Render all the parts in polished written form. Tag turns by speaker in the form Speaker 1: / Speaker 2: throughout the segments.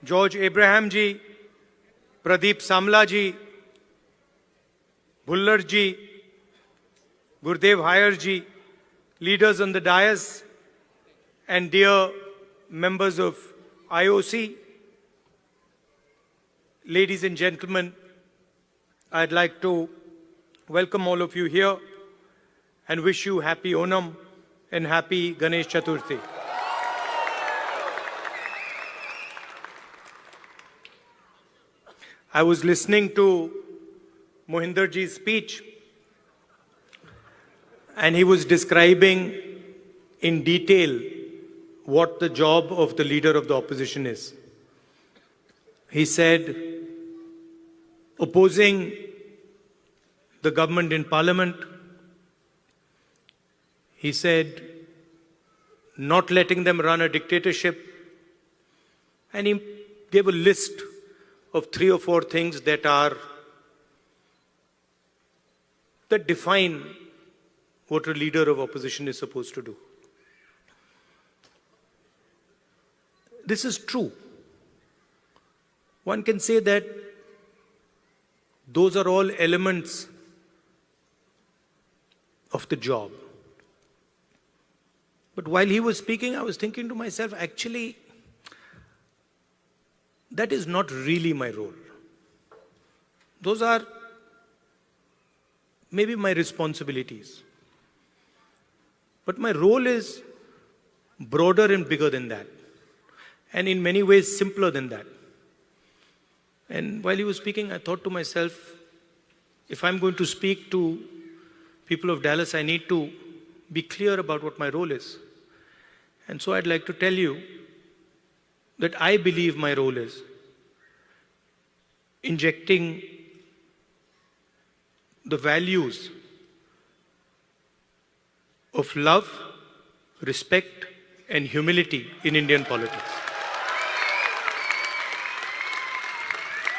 Speaker 1: George Abraham ji, Pradeep Samla ji, Bhullar ji, Gurdev Haier ji, leaders on the dais, and dear members of IOC, ladies and gentlemen, I'd like to welcome all of you here and wish you happy Onam and happy Ganesh Chaturthi. I was listening to Mohinder ji's speech, and he was describing in detail what the job of the leader of the opposition is. He said, opposing the government in parliament. He said, not letting them run a dictatorship. And he gave a list of 3 or 4 things that define what a leader of opposition is supposed to do. This is true. One can say that those are all elements of the job. But while he was speaking, I was thinking to myself, actually, that is not really my role. Those are maybe my responsibilities. But my role is broader and bigger than that, and in many ways simpler than that. And while he was speaking, I thought to myself, if I'm going to speak to people of Dallas, I need to be clear about what my role is. And so I'd like to tell you that I believe my role is injecting the values of love, respect, and humility in Indian politics.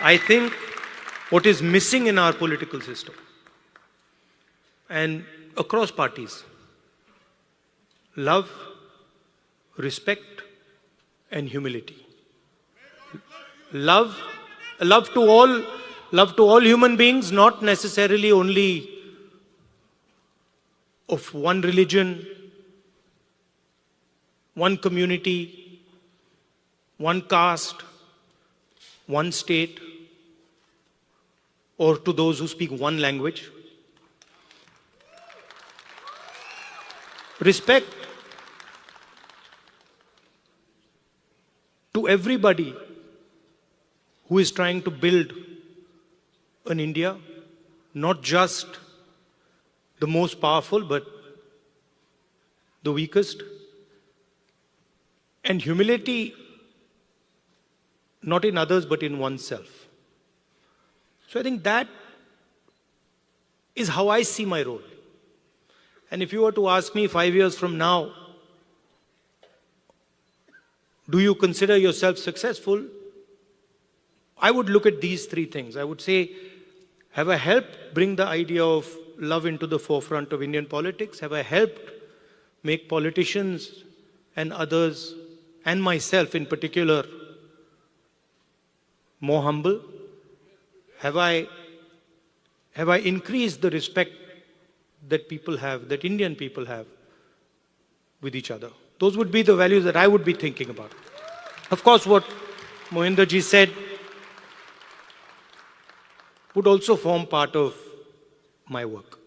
Speaker 1: I think what is missing in our political system and across parties, love, respect, and humility. Love to all human beings, not necessarily only of one religion, one community, one caste, one state, or to those who speak one language. Respect to everybody who is trying to build an India, not just the most powerful, but the weakest. And humility, not in others, but in oneself. So I think that is how I see my role. And if you were to ask me 5 years from now, do you consider yourself successful? I would look at these 3 things. I would say, have I helped bring the idea of love into the forefront of Indian politics? Have I helped make politicians and others, and myself in particular, more humble? Have I increased the respect that people have, that Indian people have with each other? Those would be the values that I would be thinking about. Of course, what Mohinder ji said would also form part of my work.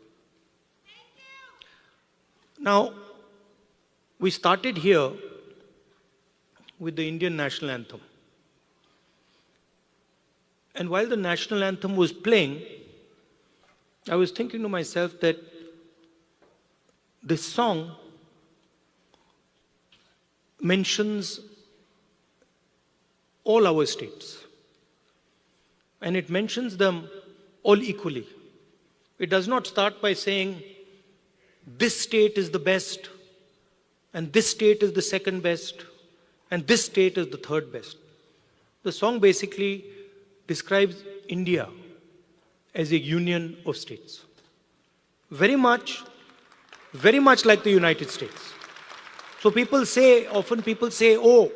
Speaker 1: Now, we started here with the Indian national anthem. And while the national anthem was playing, I was thinking to myself that this song mentions all our states. And it mentions them all equally. It does not start by saying, this state is the best, and this state is the second best, and this state is the third best. The song basically describes India as a union of states. Very much like the United States. So often people say, oh,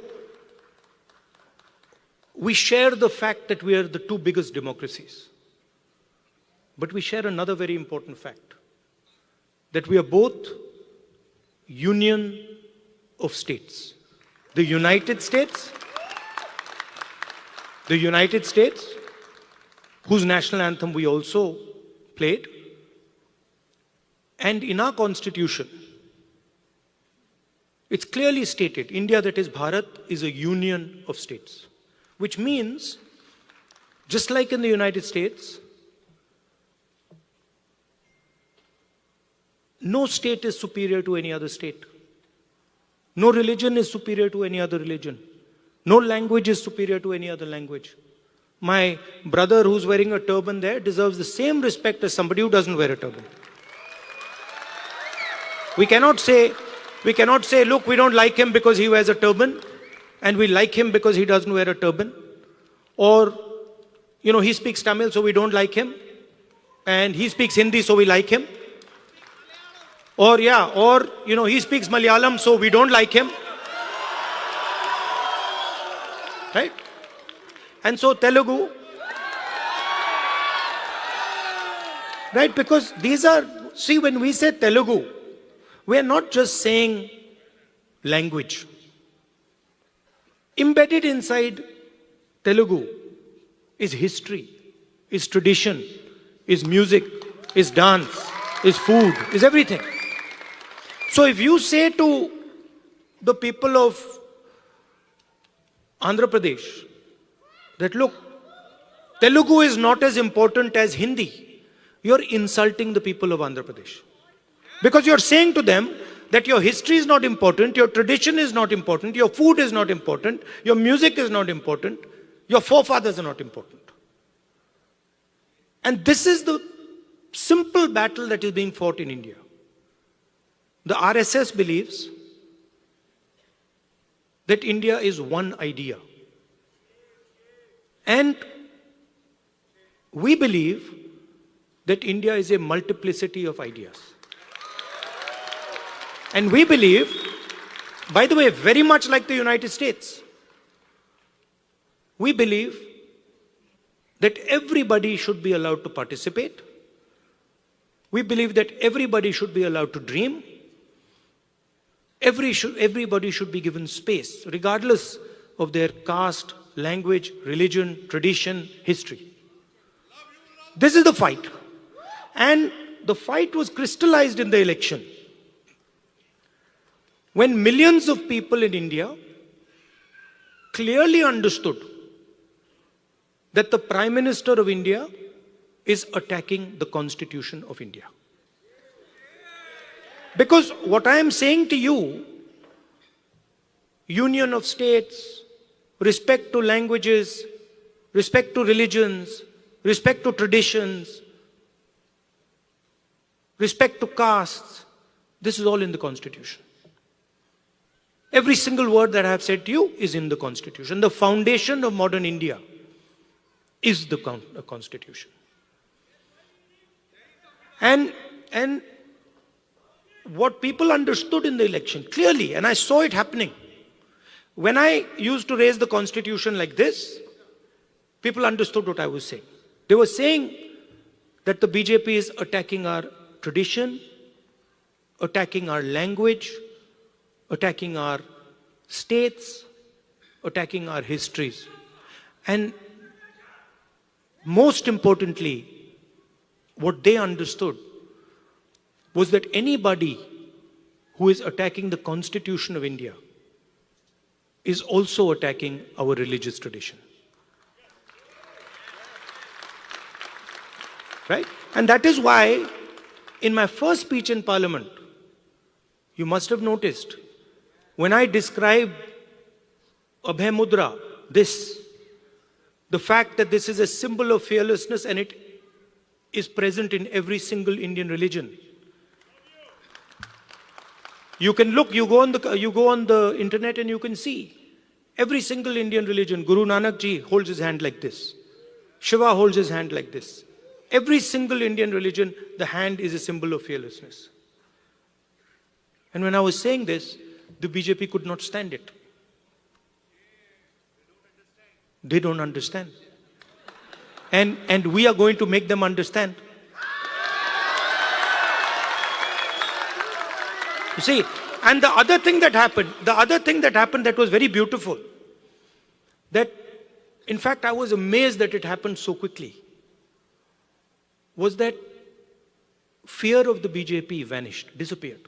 Speaker 1: We share the fact that we are the two biggest democracies. But we share another very important fact, that we are both union of states. The United States, whose national anthem we also played, and in our constitution, it's clearly stated, India, that is Bharat, is a union of states. Which means, just like in the United States, no state is superior to any other state. No religion is superior to any other religion. No language is superior to any other language. My brother who's wearing a turban there deserves the same respect as somebody who doesn't wear a turban. We cannot say, look, we don't like him because he wears a turban, and we like him because he doesn't wear a turban. Or, he speaks Tamil, so we don't like him, and he speaks Hindi, so we like him. Or, he speaks Malayalam, so we don't like him. Right? And so Telugu. Right? Because when we say Telugu, we are not just saying language. Embedded inside Telugu is history, is tradition, is music, is dance, is food, is everything. So if you say to the people of Andhra Pradesh that, look, Telugu is not as important as Hindi, you're insulting the people of Andhra Pradesh. Because you're saying to them that your history is not important, your tradition is not important, your food is not important, your music is not important, your forefathers are not important. And this is the simple battle that is being fought in India. The RSS believes that India is one idea. And we believe that India is a multiplicity of ideas. And we believe, by the way, very much like the United States, we believe that everybody should be allowed to participate. We believe that everybody should be allowed to dream. Everybody should be given space, regardless of their caste, language, religion, tradition, history. This is the fight. And the fight was crystallized in the election, when millions of people in India clearly understood that the Prime Minister of India is attacking the Constitution of India. Because what I am saying to you, union of states, respect to languages, respect to religions, respect to traditions, respect to castes, this is all in the Constitution. Every single word that I have said to you is in the Constitution. The foundation of modern India is the Constitution. And what people understood in the election clearly, and I saw it happening, when I used to raise the Constitution like this, people understood what I was saying. They were saying that the BJP is attacking our tradition, attacking our language, attacking our states, attacking our histories. And most importantly, what they understood was that anybody who is attacking the Constitution of India is also attacking our religious tradition. Right? And that is why in my first speech in Parliament, you must have noticed, when I described Abhay Mudra, the fact that this is a symbol of fearlessness and it is present in every single Indian religion. You can look, you go on the internet and you can see every single Indian religion. Guru Nanak Ji holds his hand like this. Shiva holds his hand like this. Every single Indian religion, the hand is a symbol of fearlessness. And when I was saying this, the BJP could not stand it. They don't understand. And we are going to make them understand. You see, and the other thing that happened that was very beautiful, that in fact I was amazed that it happened so quickly, was that fear of the BJP vanished, disappeared,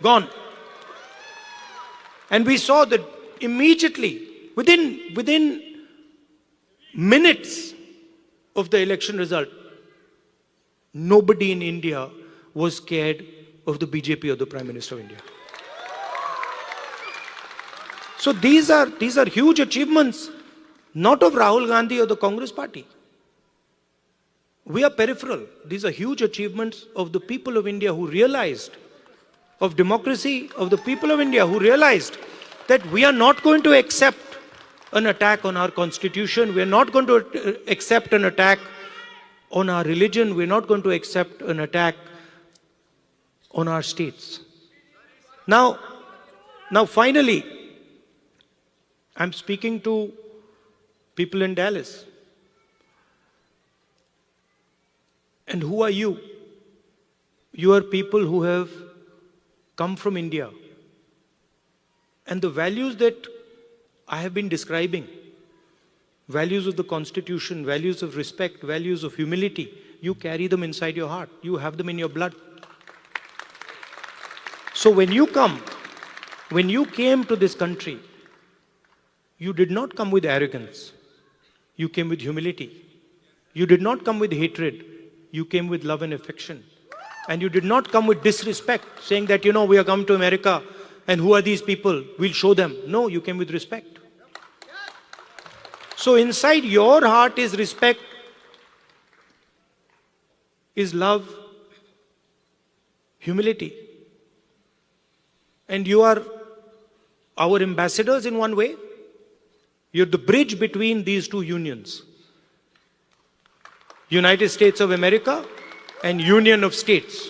Speaker 1: gone. And we saw that immediately, within minutes of the election result, nobody in India was scared of the BJP or the Prime Minister of India. So these are huge achievements, not of Rahul Gandhi or the Congress party. We are peripheral. These are huge achievements of the people of India who realized, of democracy, of the people of India who realized that we are not going to accept an attack on our constitution. We are not going to accept an attack on our religion. We are not going to accept an attack on our states. Now finally, I'm speaking to people in Dallas. And who are you? You are people who have come from India. And the values that I have been describing, values of the Constitution, values of respect, values of humility, you carry them inside your heart. You have them in your blood. So when you came to this country, you did not come with arrogance. You came with humility. You did not come with hatred. You came with love and affection. And you did not come with disrespect, saying that, we are come to America and who are these people? We'll show them. No, you came with respect. So inside your heart is respect, is love, humility. And you are our ambassadors in one way. You're the bridge between these two unions. United States of America and Union of States,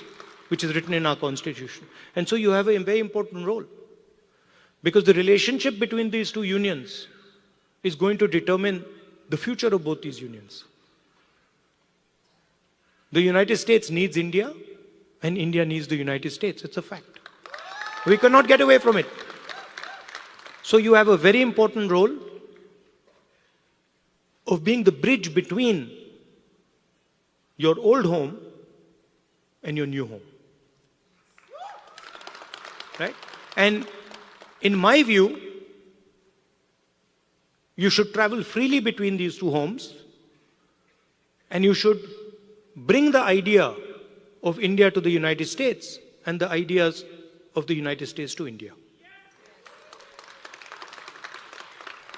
Speaker 1: which is written in our Constitution. And so you have a very important role. Because the relationship between these two unions is going to determine the future of both these unions. The United States needs India, and India needs the United States. It's a fact. We cannot get away from it. So you have a very important role of being the bridge between your old home and your new home. Right? And in my view, you should travel freely between these two homes, and you should bring the idea of India to the United States and the ideas of the United States to India.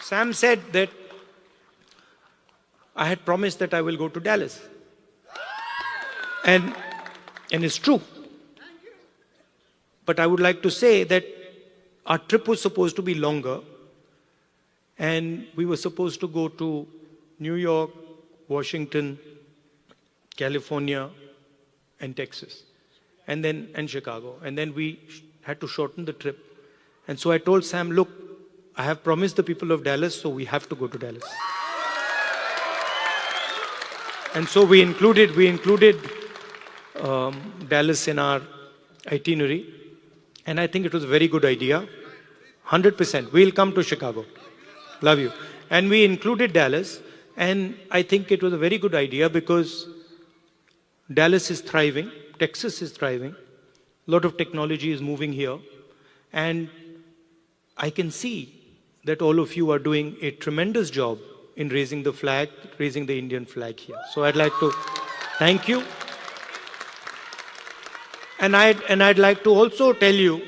Speaker 1: Sam said that I had promised that I will go to Dallas. And it's true. But I would like to say that our trip was supposed to be longer, and we were supposed to go to New York, Washington, California, and Texas, and Chicago. And then we had to shorten the trip. And so I told Sam, look, I have promised the people of Dallas, so we have to go to Dallas. And so we included Dallas in our itinerary. And I think it was a very good idea. 100%. We'll come to Chicago. Love you. And we included Dallas. And I think it was a very good idea because Dallas is thriving. Texas is thriving. A lot of technology is moving here. And I can see that all of you are doing a tremendous job in raising the flag, raising the Indian flag here. So I'd like to thank you. And I'd like to also tell you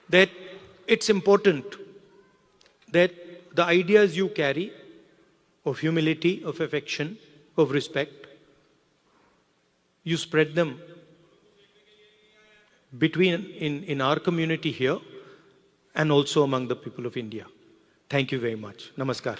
Speaker 1: that it's important that the ideas you carry of humility, of affection, of respect, you spread them in our community here and also among the people of India. Thank you very much. Namaskar.